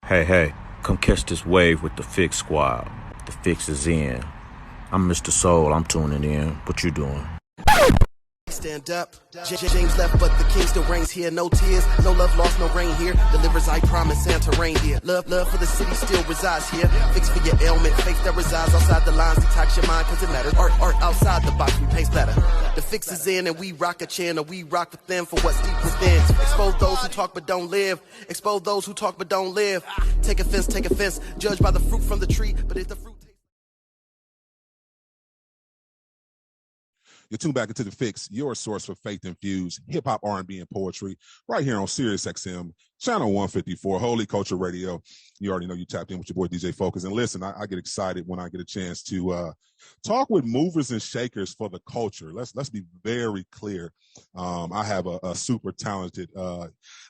Hey, come catch this wave with the Fixx squad. The Fixx is in. I'm Mr. Soul, I'm tuning in. What you doing? Stand up. James left, but the king still reigns here. No tears, no love lost, no rain here. Delivers, I promise, Santa rain here. Love for the city still resides here. Fix for your ailment, faith that resides outside the lines. Detox your mind, cause it matters. Art outside the box, we paste better. The Fixx is in, and we rock a chin, or we rock with them for what's deep within. Expose those who talk but don't live. Expose those who talk but don't live. Take offense, judge by the fruit from the tree. But if the fruit You're tuned back into the Fixx, your source for faith-infused hip-hop, R&B, and poetry, right here on Siriusxm, channel 154, Holy Culture Radio. You already know you tapped in with your boy DJ Focus. And listen, I get excited when I get a chance to talk with movers and shakers for the culture. Let's be very clear. I have a super talented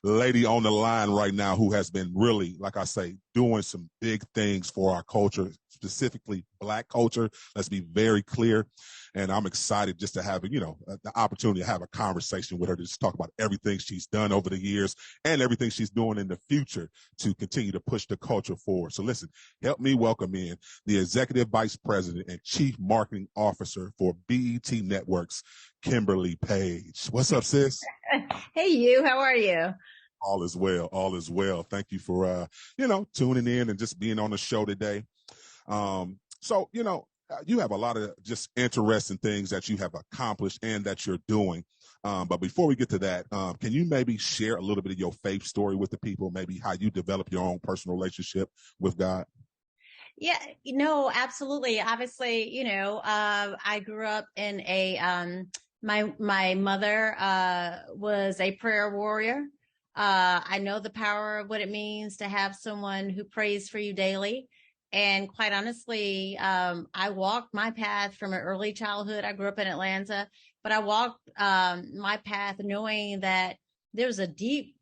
lady on the line right now who has been really, like I say, doing some big things for our culture, specifically Black culture. Let's be very clear. And I'm excited just to have, the opportunity to have a conversation with her to just talk about everything she's done over the years and everything she's doing in the future to continue to push the culture forward. So listen, help me welcome in the Executive Vice President and Chief Marketing Officer for BET Networks, Kimberly Paige. What's up, sis? Hey, you. How are you? All is well. All is well. Thank you for, tuning in and just being on the show today. You have a lot of just interesting things that you have accomplished and that you're doing. But before we get to that, can you maybe share a little bit of your faith story with the people, maybe how you develop your own personal relationship with God? Yeah, absolutely. Obviously, I grew up in my mother was a prayer warrior. I know the power of what it means to have someone who prays for you daily. And quite honestly, I walked my path from an early childhood. I grew up in Atlanta, but I walked my path knowing that there's a deep,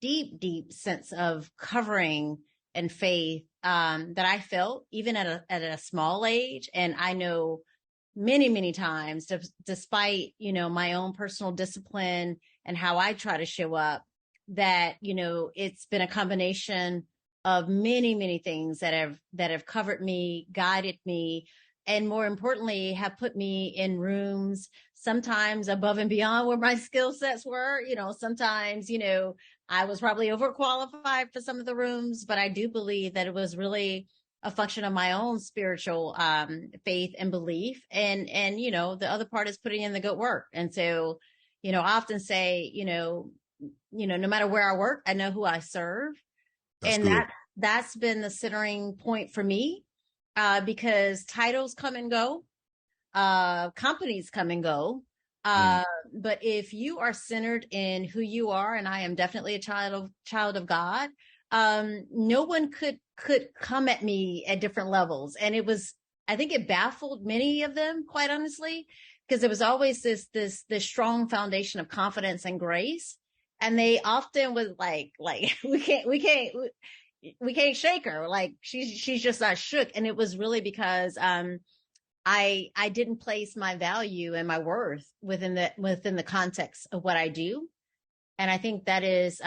deep, deep sense of covering and faith that I felt even at a small age. And I know many, many times, despite, my own personal discipline and how I try to show up, that, it's been a combination of many, many things that have covered me, guided me, and more importantly, have put me in rooms sometimes above and beyond where my skill sets were. Sometimes, I was probably overqualified for some of the rooms, but I do believe that it was really a function of my own spiritual faith and belief. And the other part is putting in the good work. And so, I often say, no matter where I work, I know who I serve. That's been the centering point for me, because titles come and go, companies come and go. But if you are centered in who you are, and I am definitely a child of God, no one could come at me at different levels. And I think it baffled many of them, quite honestly, because there was always this strong foundation of confidence and grace. And they often was like, we can't shake her. Like she's just not shook. And it was really because, I didn't place my value and my worth within the context of what I do. And I think that is,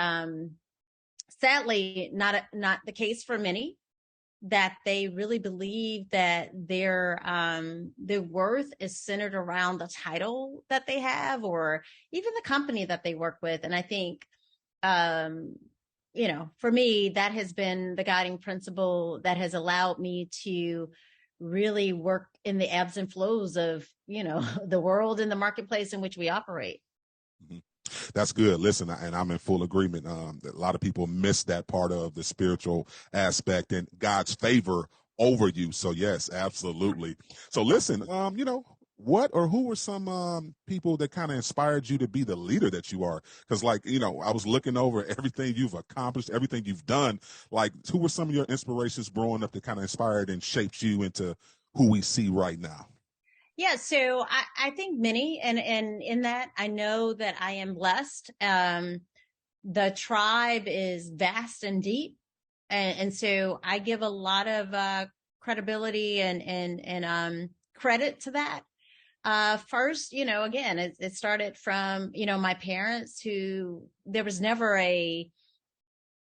sadly not the case for many, that they really believe that their worth is centered around the title that they have, or even the company that they work with. And I think, for me, that has been the guiding principle that has allowed me to really work in the ebbs and flows of, the world and the marketplace in which we operate. Mm-hmm. That's good. Listen, and I'm in full agreement. A lot of people miss that part of the spiritual aspect and God's favor over you. So yes, absolutely. So listen, what or who were some people that kind of inspired you to be the leader that you are? Because I was looking over everything you've accomplished, everything you've done. Like, who were some of your inspirations growing up that kind of inspired and shaped you into who we see right now? Yeah, so I think many, and in that, I know that I am blessed. The tribe is vast and deep. And so I give a lot of credibility and credit to that. First, again, it started from, my parents, who there was never a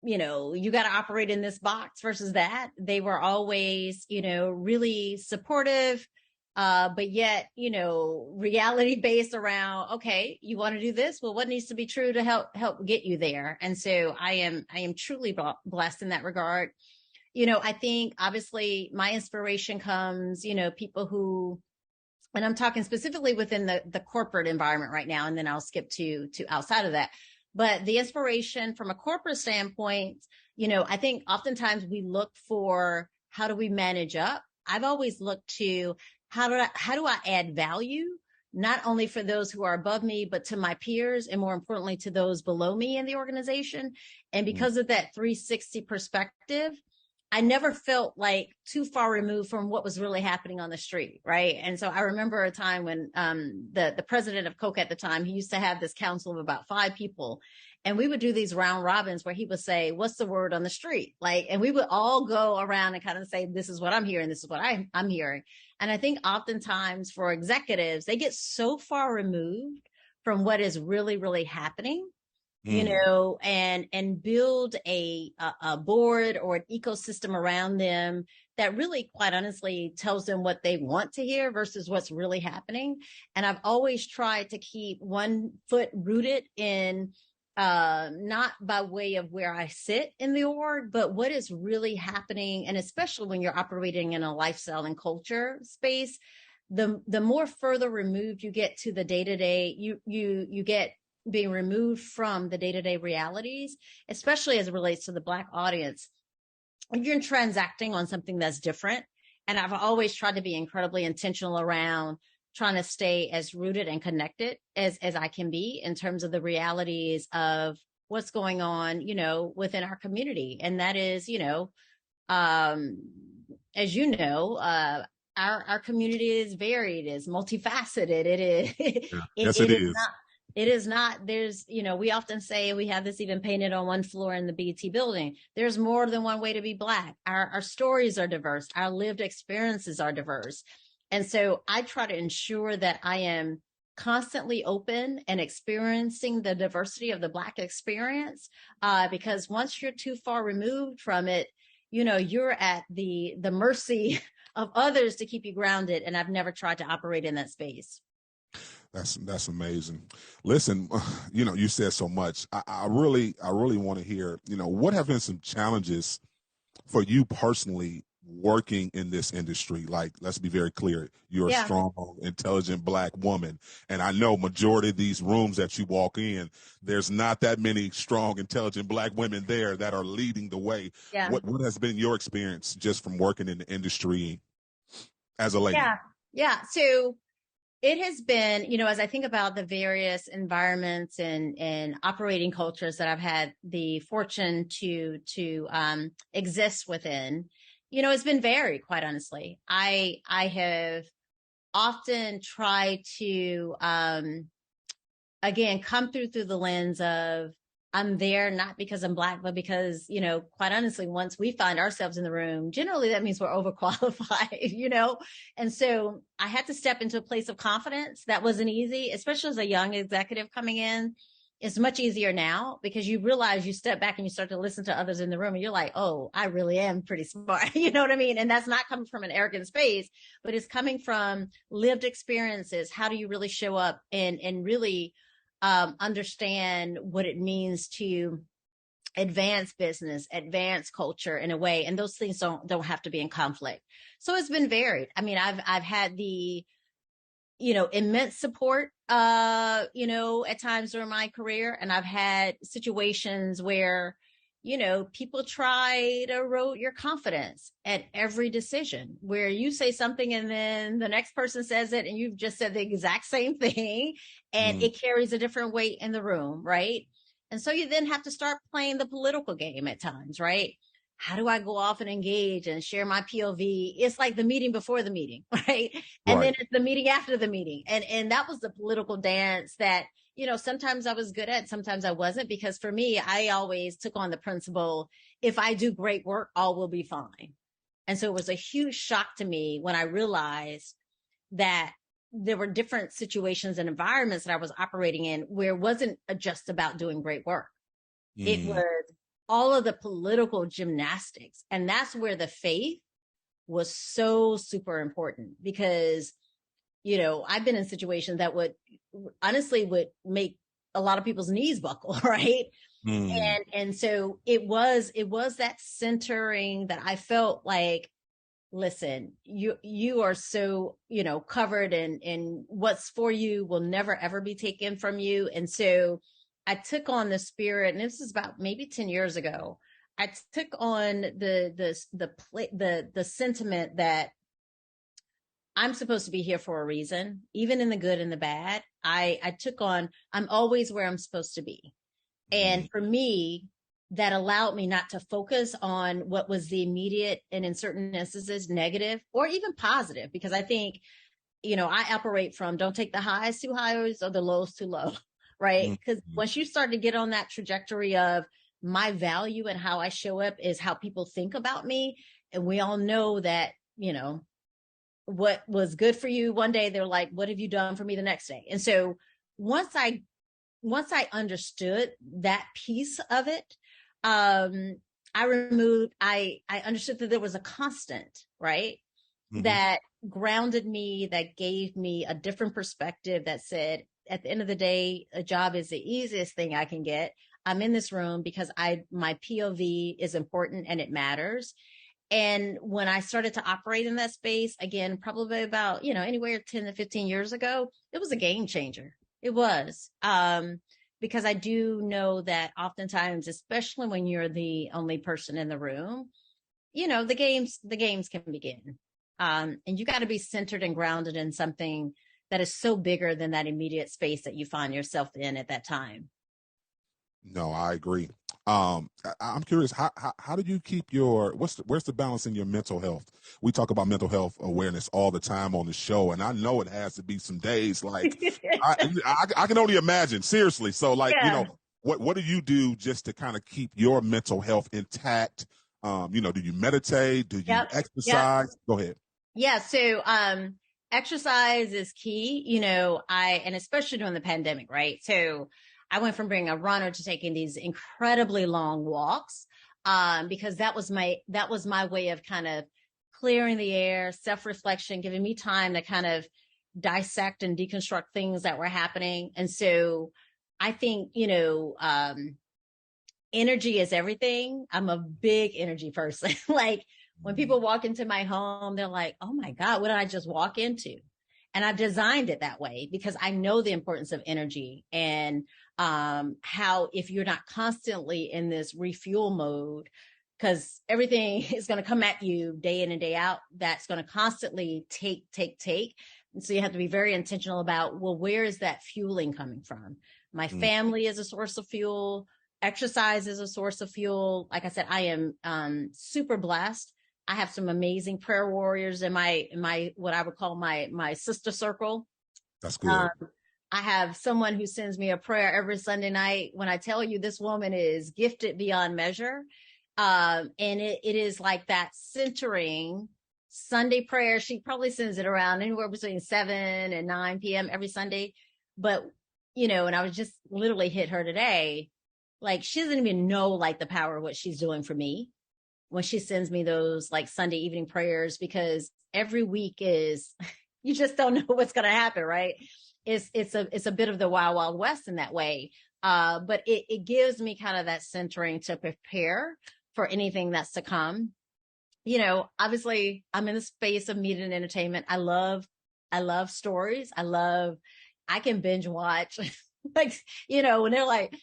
you got to operate in this box versus that. They were always, really supportive, but yet, reality based around, okay, you want to do this? Well, what needs to be true to help get you there? And so I am truly blessed in that regard. I think obviously my inspiration comes, people who, and I'm talking specifically within the corporate environment right now, and then I'll skip to outside of that. But the inspiration from a corporate standpoint, I think oftentimes we look for how do we manage up. I've always looked to how do I add value, not only for those who are above me, but to my peers, and more importantly, to those below me in the organization. And because of that 360 perspective, I never felt like too far removed from what was really happening on the street, right? And so I remember a time when the president of Coke at the time, he used to have this council of about 5 people, and we would do these round robins where he would say, "What's the word on the street?" And we would all go around and kind of say, "This is what I'm hearing. This is what I'm hearing." And I think oftentimes for executives, they get so far removed from what is really, really happening, and build a board or an ecosystem around them that really, quite honestly, tells them what they want to hear versus what's really happening. And I've always tried to keep one foot rooted in, not by way of where I sit in the org, but what is really happening. And especially when you're operating in a lifestyle and culture space, the more further removed you get to the day-to-day, you get being removed from the day-to-day realities, especially as it relates to the Black audience. You're transacting on something that's different. And I've always tried to be incredibly intentional around trying to stay as rooted and connected as I can be in terms of the realities of what's going on, within our community. And that is, as you know, our community is varied, is multifaceted. It is. Yes, it is. It is not, we often say, we have this even painted on one floor in the BET building. There's more than one way to be Black. Our stories are diverse. Our lived experiences are diverse. And so I try to ensure that I am constantly open and experiencing the diversity of the Black experience, because once you're too far removed from it, you're at the mercy of others to keep you grounded. And I've never tried to operate in that space. That's amazing. Listen, you said so much. I really want to hear, what have been some challenges for you personally working in this industry? Like, let's be very clear. You're a strong, intelligent Black woman. And I know majority of these rooms that you walk in, there's not that many strong, intelligent Black women there that are leading the way. Yeah. What has been your experience just from working in the industry as a lady? Yeah. So it has been, as I think about the various environments and operating cultures that I've had the fortune to exist within, it's been varied, quite honestly. I have often tried to, again, come through the lens of I'm there not because I'm Black, but because, quite honestly, once we find ourselves in the room, generally that means we're overqualified, And so I had to step into a place of confidence. That wasn't easy, especially as a young executive coming in. It's much easier now because you realize you step back and you start to listen to others in the room and you're like, oh, I really am pretty smart. You know what I mean? And that's not coming from an arrogant space, but it's coming from lived experiences. How do you really show up and really understand what it means to advance business, advance culture in a way, and those things don't have to be in conflict. So it's been varied. I mean, I've had the immense support at times during my career, and I've had situations where people try to erode your confidence at every decision, where you say something and then the next person says it and you've just said the exact same thing and it carries a different weight in the room, right? And so you then have to start playing the political game at times, right? How do I go off and engage and share my POV? It's like the meeting before the meeting, right? And then it's the meeting after the meeting. And that was the political dance that, sometimes I was good at, sometimes I wasn't, because for me, I always took on the principle, if I do great work, all will be fine. And so it was a huge shock to me when I realized that there were different situations and environments that I was operating in where it wasn't just about doing great work. It was, all of the political gymnastics. And that's where the faith was so super important, because, you know, I've been in situations that would make a lot of people's knees buckle, right? And so it was that centering that I felt like, listen, you are so, you know, covered, and what's for you will never, ever be taken from you. And so I took on the spirit, and this is about maybe 10 years ago. I took on the sentiment that I'm supposed to be here for a reason, even in the good and the bad. I took on, I'm always where I'm supposed to be. And for me, that allowed me not to focus on what was the immediate and, in certain instances, negative or even positive, because I think, you know, I operate from don't take the highs too high or the lows too low, right? Because once you start to get on that trajectory of my value and how I show up is how people think about me. And we all know that, you know, what was good for you one day, they're like, what have you done for me the next day? And so once I understood that piece of it, I understood that there was a constant, right? That grounded me, that gave me a different perspective, that said, at the end of the day, a job is the easiest thing I can get. I'm in this room because my POV is important and it matters. And when I started to operate in that space, again, probably about, you know, anywhere 10 to 15 years ago, it was a game changer. It was, because I do know that oftentimes, especially when you're the only person in the room, you know, the games can begin. And you got to be centered and grounded in something that is so bigger than that immediate space that you find yourself in at that time. No, I agree. I'm curious, how do you keep where's the balance in your mental health? We talk about mental health awareness all the time on the show, and I know it has to be some days like I can only imagine, seriously. So like, you know, what do you do just to kind of keep your mental health intact? You know, do you meditate? Do you exercise? Go ahead. Yeah. So, exercise is key, you know, and especially during the pandemic, right? So I went from being a runner to taking these incredibly long walks, because that was my way of kind of clearing the air, self-reflection, giving me time to kind of dissect and deconstruct things that were happening. And so I think, you know, energy is everything. I'm a big energy person. Like when people walk into my home, they're like, oh my God, what did I just walk into? And I've designed it that way because I know the importance of energy, and how if you're not constantly in this refuel mode, because everything is going to come at you day in and day out, that's going to constantly take. And so you have to be very intentional about, well, where is that fueling coming from? My family is a source of fuel. Exercise is a source of fuel. Like I said, I am super blessed. I have some amazing prayer warriors in my what I would call my sister circle. That's good. I have someone who sends me a prayer every Sunday night. When I tell you, this woman is gifted beyond measure. And it is like that centering Sunday prayer. She probably sends it around anywhere between 7 and 9 p.m. every Sunday. But, you know, and I was just literally hit her today. Like, she doesn't even know like the power of what she's doing for me when she sends me those like Sunday evening prayers, because every week is, you just don't know what's going to happen, right? It's a bit of the wild, wild west in that way. But it gives me kind of that centering to prepare for anything that's to come. You know, obviously I'm in the space of media and entertainment. I love stories. I can binge watch. Like, you know, when they're like,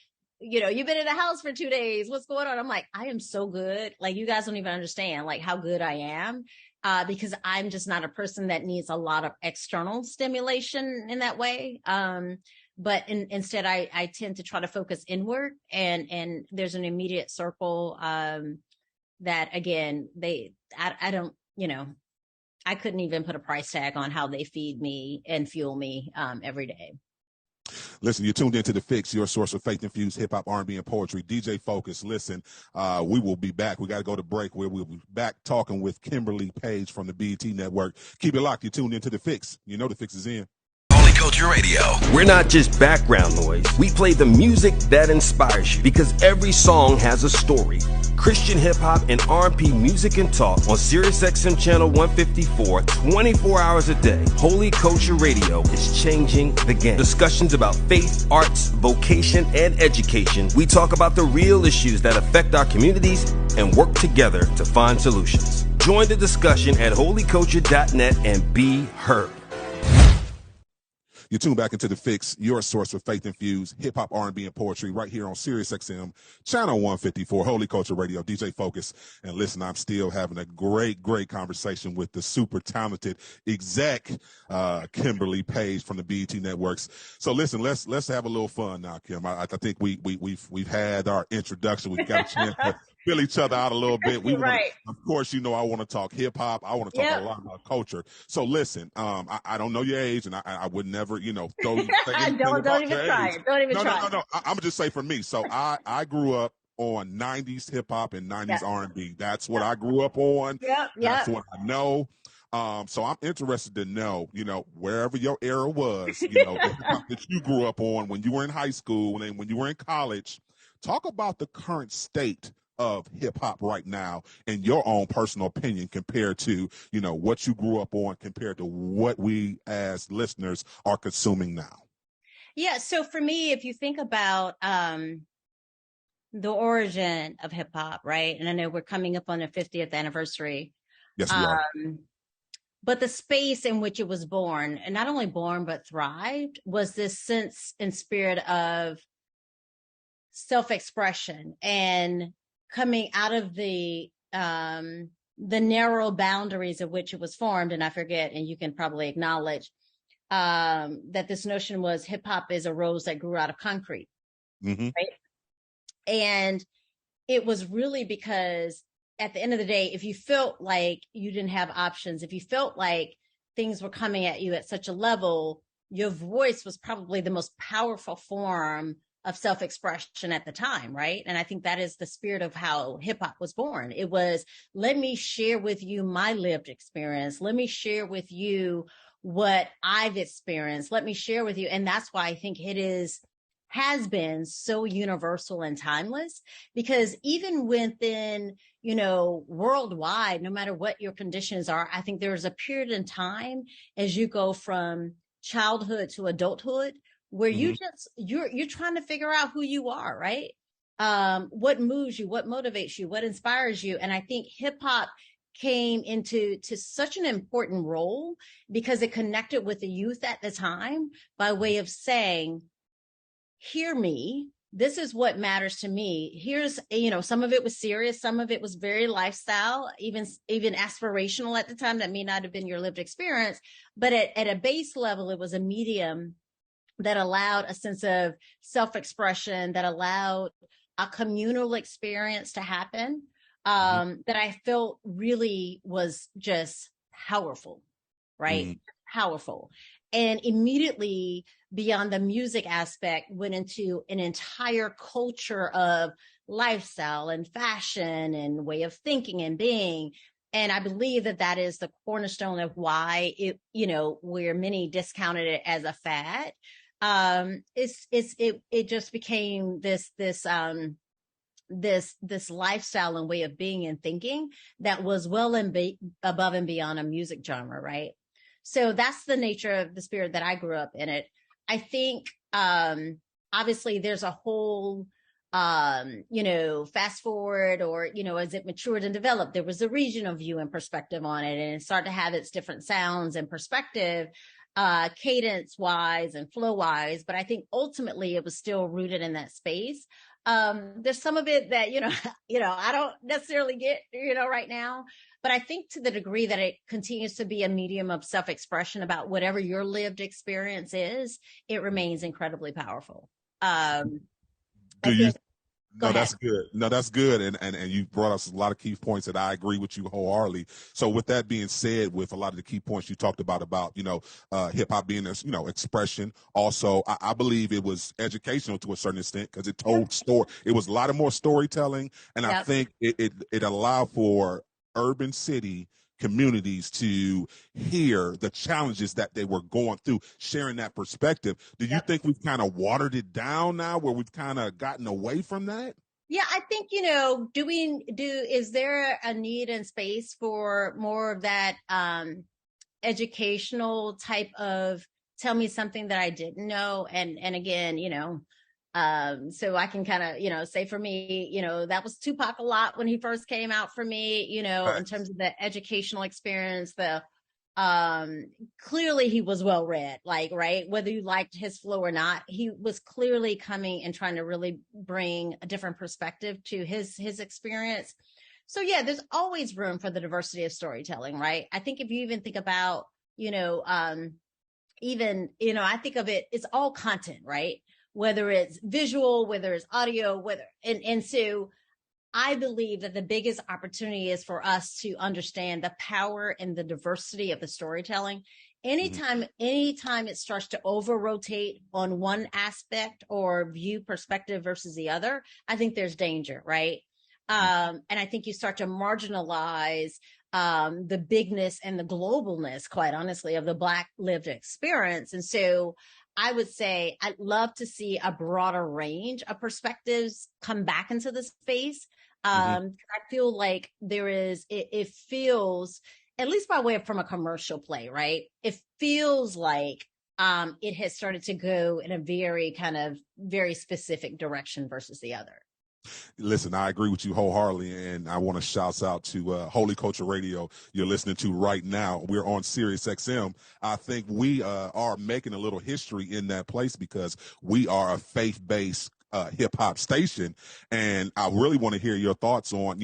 you know, you've been in the house for 2 days, what's going on? I'm like, I am so good. Like, you guys don't even understand like how good I am. Because I'm just not a person that needs a lot of external stimulation in that way. But instead I tend to try to focus inward, and there's an immediate circle, that again, I don't, you know, I couldn't even put a price tag on how they feed me and fuel me, every day. Listen, you're tuned into The Fixx, your source of faith-infused hip-hop, R&B, and poetry. DJ Focus, listen, we will be back. We got to go to break, where we'll be back talking with Kimberly, Paige from the BET Network. Keep it locked. You're tuned into The Fixx. You know The Fixx is in. Culture Radio. We're not just background noise. We play the music that inspires you because every song has a story. Christian hip hop and R&B music and talk on Siriusxm channel 154, 24 hours a day. Holy Culture Radio is changing the game. Discussions about faith, arts, vocation, and education. We talk about the real issues that affect our communities and work together to find solutions. Join the discussion at holyculture.net and be heard. You tune back into the Fixx, your source for faith-infused hip-hop, R&B, and poetry right here on Siriusxm, channel 154, Holy Culture Radio, DJ Focus. And listen, I'm still having a great conversation with the super talented exec, Kimberly, Paige from the BET Networks. So listen, let's have a little fun now, Kim. I think we've had our introduction. We've got a chance to fill each other out a little bit. Right. Of course, I want to talk hip hop. I want to talk a lot about culture. So listen, I don't know your age, and I would never, throw don't even try it. Don't even try. No. I'm gonna just say for me. So I grew up on 90s hip hop and 90s R&B. That's what I grew up on. That's what I know. So I'm interested to know, wherever your era was, the hip hop that you grew up on when you were in high school and when you were in college. Talk about the current state of hip hop right now in your own personal opinion compared to, what you grew up on compared to what we as listeners are consuming now. Yeah. So for me, if you think about the origin of hip hop, right? And I know we're coming up on the 50th anniversary. Yes, we are. But the space in which it was born, and not only born, but thrived, was this sense and spirit of self-expression and coming out of the narrow boundaries of which it was formed. And I forget, and you can probably acknowledge that this notion was hip hop is a rose that grew out of concrete. Mm-hmm. Right. And it was really because at the end of the day, if you felt like you didn't have options, if you felt like things were coming at you at such a level, your voice was probably the most powerful form of self-expression at the time, right? And I think that is the spirit of how hip-hop was born. It was, let me share with you my lived experience. Let me share with you what I've experienced. Let me share with you. And that's why I think it has been so universal and timeless, because even within, worldwide, no matter what your conditions are, I think there's a period in time as you go from childhood to adulthood where you're trying to figure out who you are, right? What moves you, what motivates you, what inspires you. And I think hip hop came into such an important role because it connected with the youth at the time by way of saying, hear me. This is what matters to me. Here's, some of it was serious. Some of it was very lifestyle, even aspirational at the time. That may not have been your lived experience, but at a base level, it was a medium that allowed a sense of self-expression, that allowed a communal experience to happen, that I felt really was just powerful, right? Powerful. And immediately beyond the music aspect went into an entire culture of lifestyle and fashion and way of thinking and being. And I believe that is the cornerstone of why it, where many discounted it as a fad. It just became this lifestyle and way of being and thinking that was well above and beyond a music genre, right? So that's the nature of the spirit that I grew up in it. I think, obviously there's a whole, fast forward or, as it matured and developed, there was a regional view and perspective on it, and it started to have its different sounds and perspective, cadence wise and flow wise. But I think ultimately it was still rooted in that space. There's some of it that, I don't necessarily get, right now, but I think to the degree that it continues to be a medium of self-expression about whatever your lived experience is, it remains incredibly powerful. That's good. No, that's good. And you brought us a lot of key points that I agree with you wholeheartedly. So with that being said, with a lot of the key points you talked about, hip hop being this, expression. Also, I believe it was educational to a certain extent because it told story. It was a lot of more storytelling. And I think it allowed for urban city communities to hear the challenges that they were going through, sharing that perspective. Do you think we've kind of watered it down now, where we've kind of gotten away from that? Yeah, I think, is there a need and space for more of that educational type of tell me something that I didn't know? And again, so I can kind of, say for me, that was Tupac a lot when he first came out for me, Right. in terms of the educational experience, clearly he was well read, like, right, whether you liked his flow or not, he was clearly coming and trying to really bring a different perspective to his experience. So yeah, there's always room for the diversity of storytelling, right? I think if you even think about, I think of it, it's all content, right? Whether it's visual, whether it's audio, and so I believe that the biggest opportunity is for us to understand the power and the diversity of the storytelling. Anytime it starts to over-rotate on one aspect or view perspective versus the other, I think there's danger, right? And I think you start to marginalize the bigness and the globalness, quite honestly, of the Black lived experience. And so I would say I'd love to see a broader range of perspectives come back into the space. I feel like it feels, at least by way of from a commercial play, right? It feels like it has started to go in a very specific direction versus the other. Listen, I agree with you wholeheartedly, and I want to shout out to Holy Culture Radio you're listening to right now. We're on Siriusxm. I think we are making a little history in that place because we are a faith-based hip hop station. And I really want to hear your thoughts on,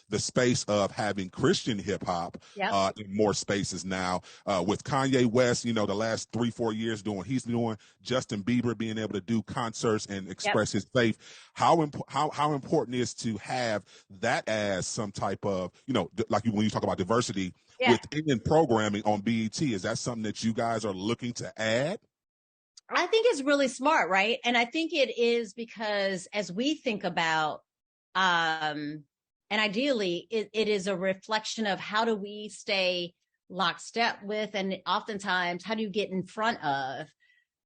the space of having Christian hip hop in more spaces now, with Kanye West, the last 3-4 years doing what he's doing, Justin Bieber being able to do concerts and express his faith. How important is to have that as some type of, like when you talk about diversity within programming on BET, is that something that you guys are looking to add? I think it's really smart, right? And I think it is because as we think about, and ideally, it is a reflection of how do we stay lockstep with, and oftentimes, how do you get in front of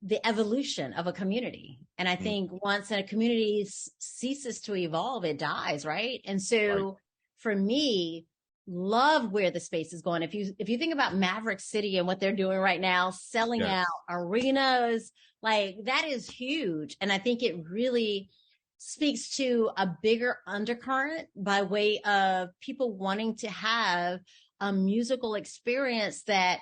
the evolution of a community? And I think once a community ceases to evolve, it dies, right? And so for me, love where the space is going. If you think about Maverick City and what they're doing right now, selling out arenas, like that is huge. And I think it really speaks to a bigger undercurrent by way of people wanting to have a musical experience that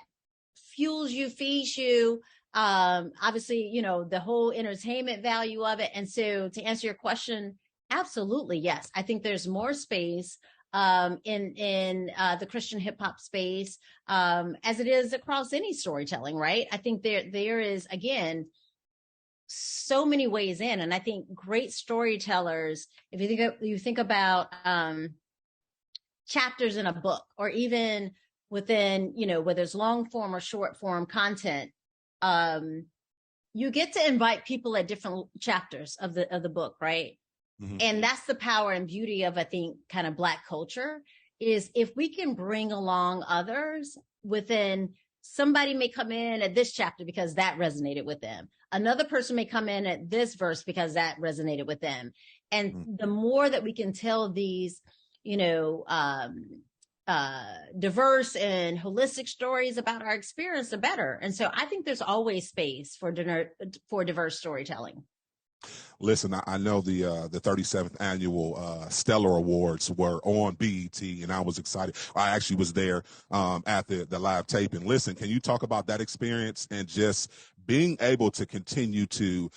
fuels you, feeds you, obviously, the whole entertainment value of it. And so to answer your question, absolutely, yes. I think there's more space in the Christian hip hop space, as it is across any storytelling, right? I think there is, again, so many ways in, and I think great storytellers, if you think about chapters in a book, or even within, whether it's long form or short form content, you get to invite people at different chapters of the book, right? And that's the power and beauty of, I think, kind of Black culture, is if we can bring along others within, somebody may come in at this chapter because that resonated with them. Another person may come in at this verse because that resonated with them. And the more that we can tell these, diverse and holistic stories about our experience, the better. And so I think there's always space for diverse storytelling. Listen, I know the 37th annual Stellar Awards were on BET, and I was excited. I actually was there at the live taping. Listen, can you talk about that experience and just being able to continue to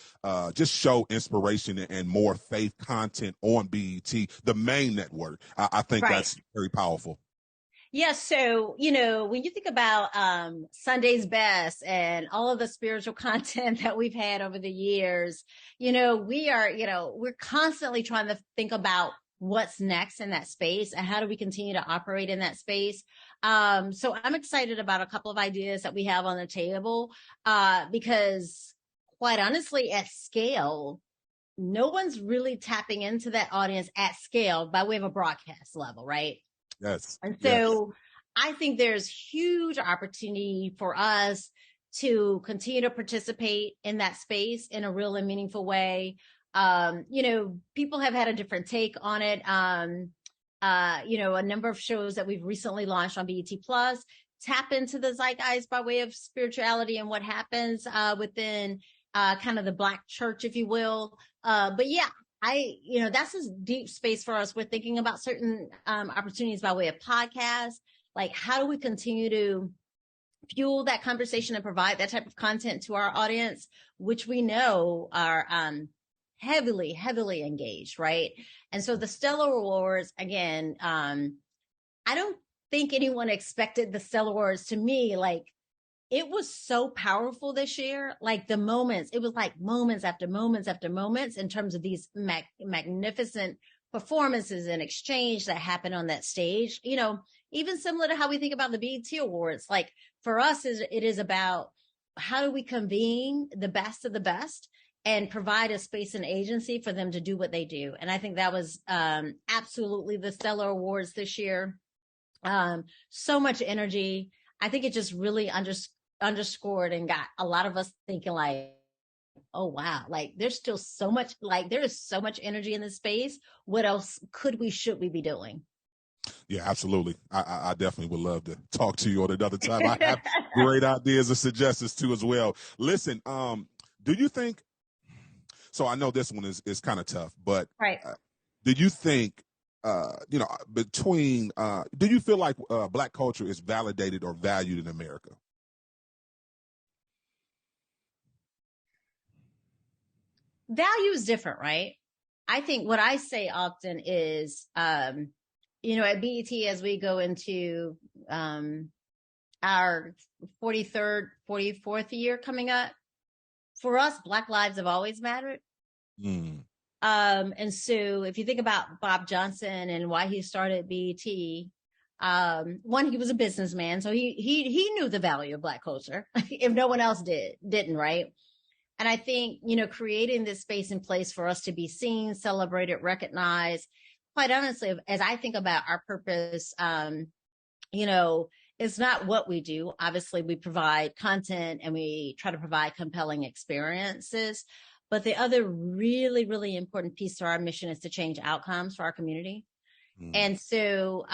just show inspiration and more faith content on BET, the main network? I think that's very powerful. Yes. So, when you think about Sunday's Best and all of the spiritual content that we've had over the years, we're constantly trying to think about what's next in that space and how do we continue to operate in that space. So I'm excited about a couple of ideas that we have on the table, because quite honestly, at scale, no one's really tapping into that audience at scale by way of a broadcast level, right? Yes. And so I think there's huge opportunity for us to continue to participate in that space in a real and meaningful way. People have had a different take on it. A number of shows that we've recently launched on BET Plus tap into the zeitgeist by way of spirituality and what happens within kind of the Black church, if you will. But yeah, that's a deep space for us. We're thinking about certain opportunities by way of podcasts. Like, how do we continue to fuel that conversation and provide that type of content to our audience, which we know are heavily, heavily engaged, right? And so the Stellar Awards, again, I don't think anyone expected the Stellar Awards. To me, like, it was so powerful this year. Like, the moments, it was like moments after moments after moments in terms of these magnificent performances and exchange that happened on that stage. Even similar to how we think about the BET Awards. Like, for us, it is about how do we convene the best of the best and provide a space and agency for them to do what they do. And I think that was absolutely the Stellar Awards this year. So much energy. I think it just really underscored and got a lot of us thinking like, oh, wow, like there's still so much, like there is so much energy in this space. What else should we be doing? Yeah, absolutely. I definitely would love to talk to you on another time. I have great ideas and suggestions too as well. Listen, do you think, so I know this one is kind of tough, but right. Do you think, do you feel like Black culture is validated or valued in America? Value is different, right? I think what I say often is, at BET, as we go into our 43rd, 44th year coming up, for us, Black lives have always mattered. And so if you think about Bob Johnson and why he started BET, one, he was a businessman, so he knew the value of Black culture if no one else didn't, right? And I think, creating this space and place for us to be seen, celebrated, recognized, quite honestly, as I think about our purpose, it's not what we do. Obviously, we provide content and we try to provide compelling experiences. But the other really, really important piece to our mission is to change outcomes for our community. And so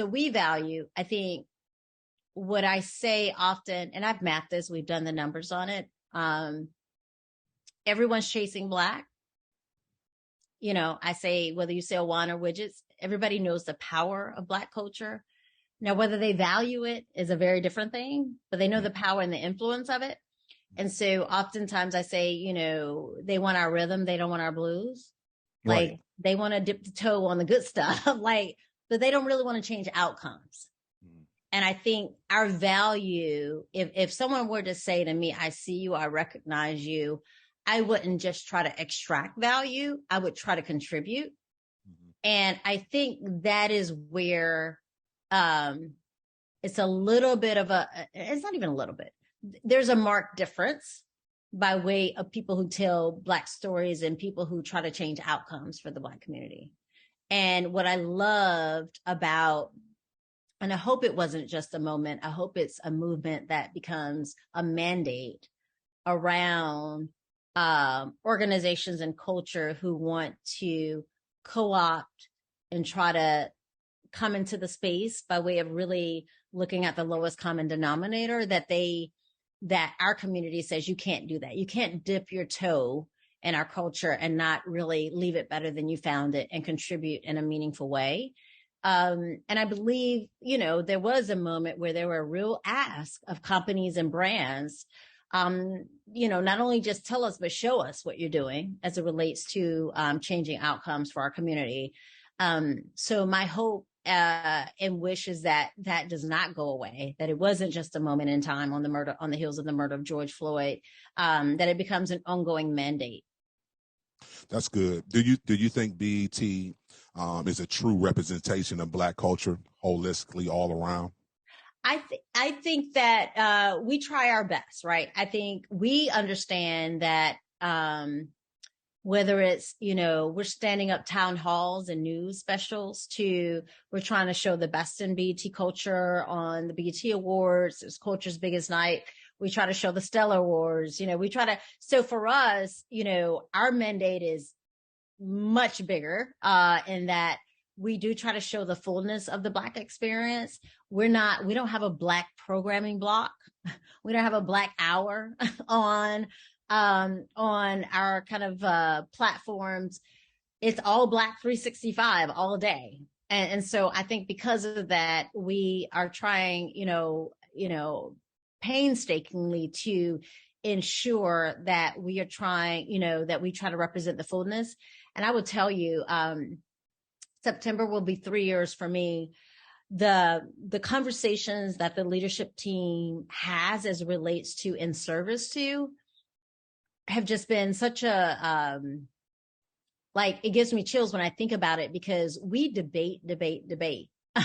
we value, I think, what I say often, and I've mapped this, we've done the numbers on it. Everyone's chasing Black. I say, whether you sell wine or widgets, everybody knows the power of Black culture. Now, whether they value it is a very different thing, but they know the power and the influence of it. And so oftentimes I say, they want our rhythm. They don't want our blues. Right. Like, they want to dip the toe on the good stuff, but they don't really want to change outcomes. And I think our value, if someone were to say to me, I see you, I recognize you, I wouldn't just try to extract value. I would try to contribute. And I think that is where it's a little bit of it's not even a little bit. There's a marked difference by way of people who tell Black stories and people who try to change outcomes for the Black community. And what I loved about, and I hope it wasn't just a moment, I hope it's a movement that becomes a mandate around organizations and culture who want to co-opt and try to come into the space by way of really looking at the lowest common denominator, that our community says you can't do that. You can't dip your toe in our culture and not really leave it better than you found it and contribute in a meaningful way. And I believe, there was a moment where there were a real ask of companies and brands, not only just tell us, but show us what you're doing as it relates to changing outcomes for our community. So my hope and wish is that does not go away, that it wasn't just a moment in time on the heels of the murder of George Floyd, that it becomes an ongoing mandate. That's good. Do you think BET is a true representation of Black culture holistically all around? I think that we try our best, right? I think we understand that whether it's, we're standing up town halls and news specials to, we're trying to show the best in BET culture on the BET Awards. It's culture's biggest night. We try to show the Stellar Awards, so for us, our mandate is much bigger, in that we do try to show the fullness of the Black experience. We don't have a Black programming block. We don't have a Black hour on our kind of platforms. It's all Black 365 all day. And so I think because of that, we are trying, painstakingly to ensure that we are trying, that we try to represent the fullness. And I will tell you, September will be 3 years for me. The conversations that the leadership team has as it relates to in service to have just been such a, it gives me chills when I think about it, because we debate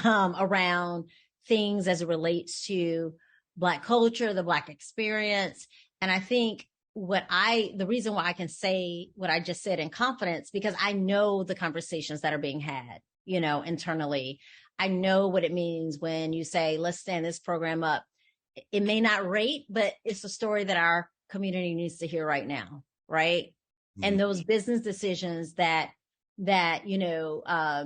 around things as it relates to Black culture, the Black experience. And I think the reason why I can say what I just said in confidence, because I know the conversations that are being had, internally. I know what it means when you say, let's stand this program up. It may not rate, but it's a story that our community needs to hear right now. Right. Mm-hmm. And those business decisions that are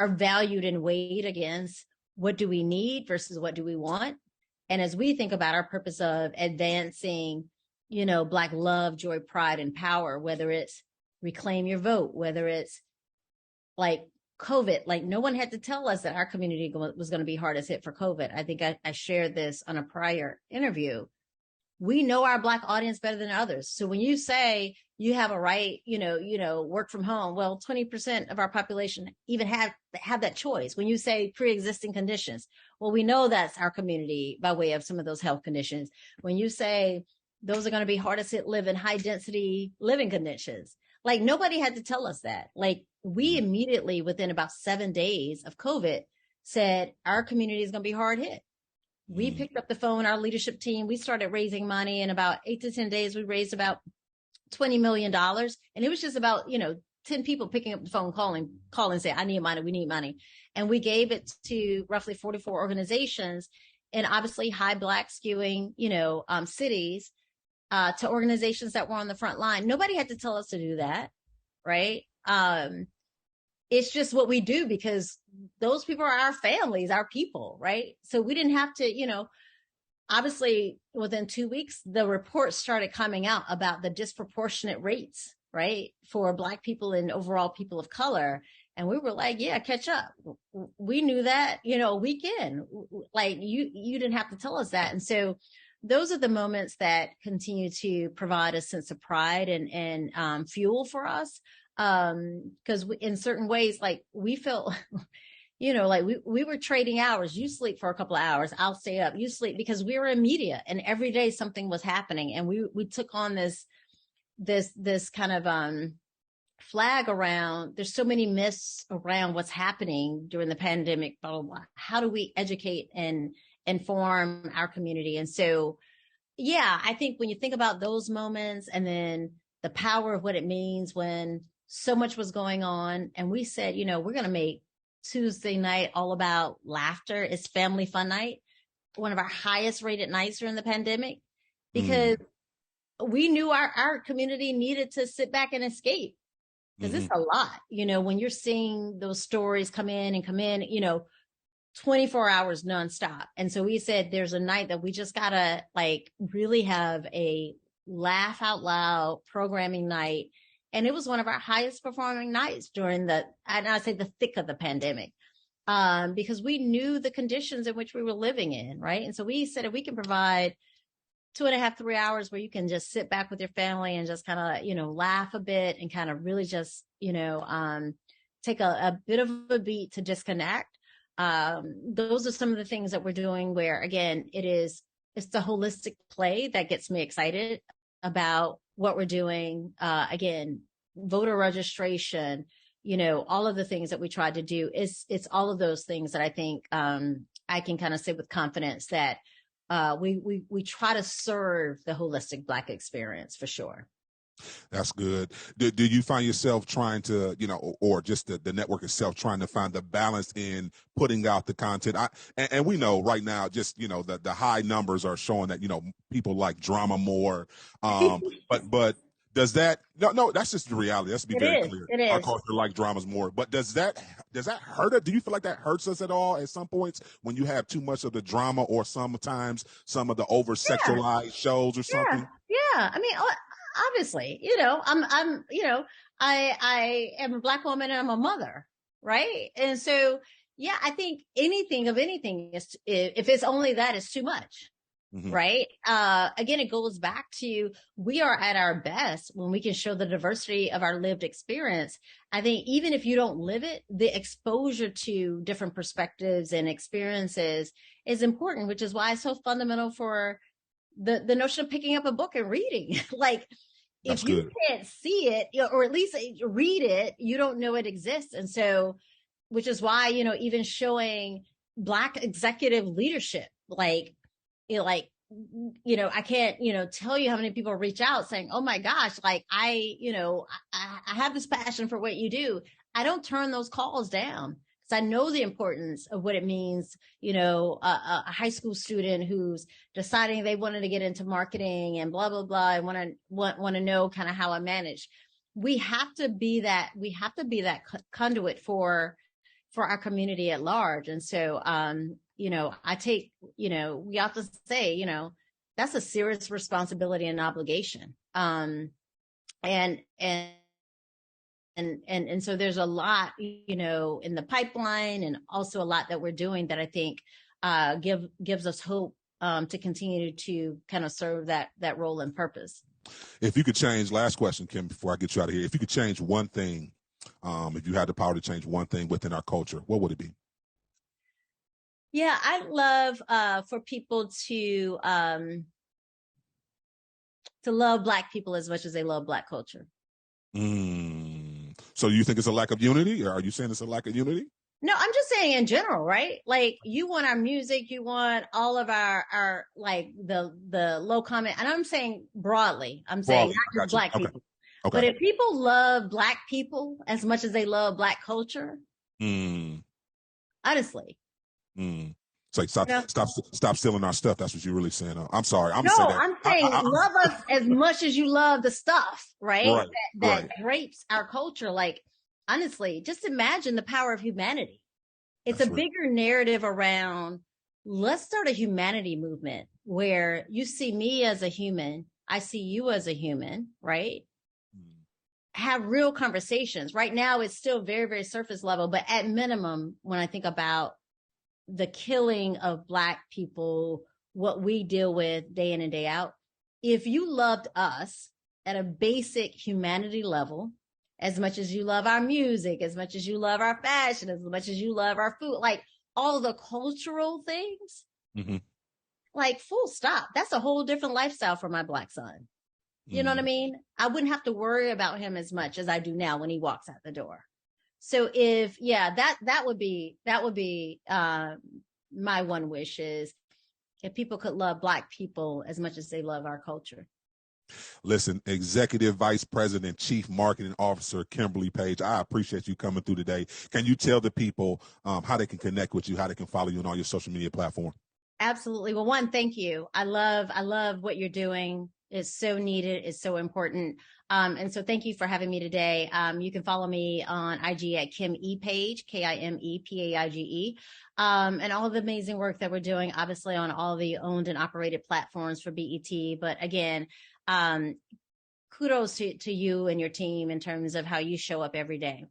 valued and weighed against what do we need versus what do we want. And as we think about our purpose of advancing, Black love, joy, pride, and power, whether it's reclaim your vote, whether it's like COVID, like no one had to tell us that our community was going to be hardest hit for COVID. I think I shared this on a prior interview. We know our Black audience better than others. So when you say you have a right, work from home, well, 20% of our population even have that choice. When you say pre-existing conditions, well, we know that's our community by way of some of those health conditions. When you say those are going to be hardest hit, live in high density living conditions, like nobody had to tell us that. Like we immediately, within about 7 days of COVID, said our community is going to be hard hit. We picked up the phone, our leadership team, we started raising money. In about 8 to 10 days, we raised about $20 million. And it was just about, 10 people picking up the phone, calling, saying, I need money, we need money. And we gave it to roughly 44 organizations, and obviously high Black skewing, cities, to organizations that were on the front line. Nobody had to tell us to do that, right? It's just what we do because those people are our families, our people, right? So we didn't have to, obviously within 2 weeks, the reports started coming out about the disproportionate rates, right? For Black people and overall people of color. And we were like, yeah, catch up. We knew that, a week in, like you didn't have to tell us that. And so those are the moments that continue to provide a sense of pride and fuel for us. Because in certain ways, like we felt, like we were trading hours. You sleep for a couple of hours, I'll stay up. You sleep, because we were in media, and every day something was happening, and we took on this kind of flag around. There's so many myths around what's happening during the pandemic. Blah blah blah. How do we educate and inform our community? And so, yeah, I think when you think about those moments, and then the power of what it means when so much was going on, and we said, we're going to make Tuesday night all about laughter. It's family fun night, one of our highest rated nights during the pandemic, because we knew our community needed to sit back and escape, because it's a lot, when you're seeing those stories come in, 24 hours nonstop. And so we said, there's a night that we just gotta really have a laugh out loud programming night. And it was one of our highest performing nights during the thick of the pandemic, because we knew the conditions in which we were living in, right? And so we said, if we can provide 2.5, 3 hours where you can just sit back with your family and just kind of, laugh a bit and kind of really just, take a bit of a beat to disconnect. Those are some of the things that we're doing where, again, it's the holistic play that gets me excited about what we're doing. Again, voter registration, all of the things that we tried to do, it's all of those things that I think I can kind of say with confidence that we try to serve the holistic Black experience for sure. That's good. Do you find yourself trying to, or just the network itself trying to find the balance in putting out the content? And we know right now, just, the high numbers are showing that, people like drama more. But does that, no, that's just the reality. Let's be very clear. It is. Our culture like dramas more. But does that hurt it? Do you feel like that hurts us at all at some points when you have too much of the drama or sometimes some of the over sexualized shows or something? Yeah. I mean, obviously, I am a Black woman and I'm a mother, right? And so, yeah, I think anything is, if it's only that, it's too much, right? Again, it goes back to, we are at our best when we can show the diversity of our lived experience. I think even if you don't live it, the exposure to different perspectives and experiences is important, which is why it's so fundamental for the notion of picking up a book and reading. Like, if you can't see it, or at least read it, you don't know it exists. And so, which is why, even showing Black executive leadership, I can't, tell you how many people reach out saying, oh my gosh, like I have this passion for what you do. I don't turn those calls down. I know the importance of what it means, a high school student who's deciding they wanted to get into marketing and blah, blah, blah, and want to know kind of how I manage. We have to be that conduit for our community at large. And so, I take, we often say, that's a serious responsibility and obligation. And so there's a lot, in the pipeline, and also a lot that we're doing that I think gives us hope to continue to kind of serve that role and purpose. If you could change, last question, Kim, before I get you out of here, if you could change one thing, if you had the power to change one thing within our culture, what would it be? Yeah, I'd love for people to love Black people as much as they love Black culture. So you think it's a lack of unity, or are you saying it's a lack of unity? No, I'm just saying in general, right? Like, you want our music, you want all of our like the low comment, and I'm saying broadly, not just Black people. Okay. But if people love Black people as much as they love Black culture, honestly. It's like stop stealing our stuff. That's what you're really saying. I'm sorry. I'm saying love us as much as you love the stuff, right? That drapes our culture. Like, honestly, just imagine the power of humanity. It's a bigger narrative around, let's start a humanity movement where you see me as a human, I see you as a human, right? Have real conversations. Right now, it's still very, very surface level, but at minimum, when I think about the killing of Black people, what we deal with day in and day out, if you loved us at a basic humanity level, as much as you love our music, as much as you love our fashion, as much as you love our food, like all the cultural things, like full stop. That's a whole different lifestyle for my Black son. You know what I mean? I wouldn't have to worry about him as much as I do now when he walks out the door. So that would be my one wish, is if people could love Black people as much as they love our culture. Listen, Executive Vice President, Chief Marketing Officer, Kimberly Paige, I appreciate you coming through today. Can you tell the people how they can connect with you, how they can follow you on all your social media platforms? Absolutely. Well, one, thank you. I love what you're doing. It's so needed. It's so important. And so thank you for having me today. You can follow me on IG at Kim E Paige, KIMEPAIGE, and all of the amazing work that we're doing, obviously on all the owned and operated platforms for BET. But again, kudos to you and your team in terms of how you show up every day.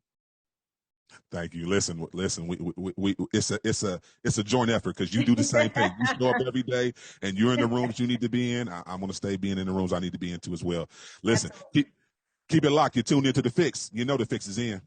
Thank you. Listen. We it's a joint effort, because you do the same thing. You show up every day, and you're in the rooms you need to be in. I'm going to stay being in the rooms I need to be in too as well. Listen, keep it locked. You're tuned into the Fixx. You know the Fixx is in.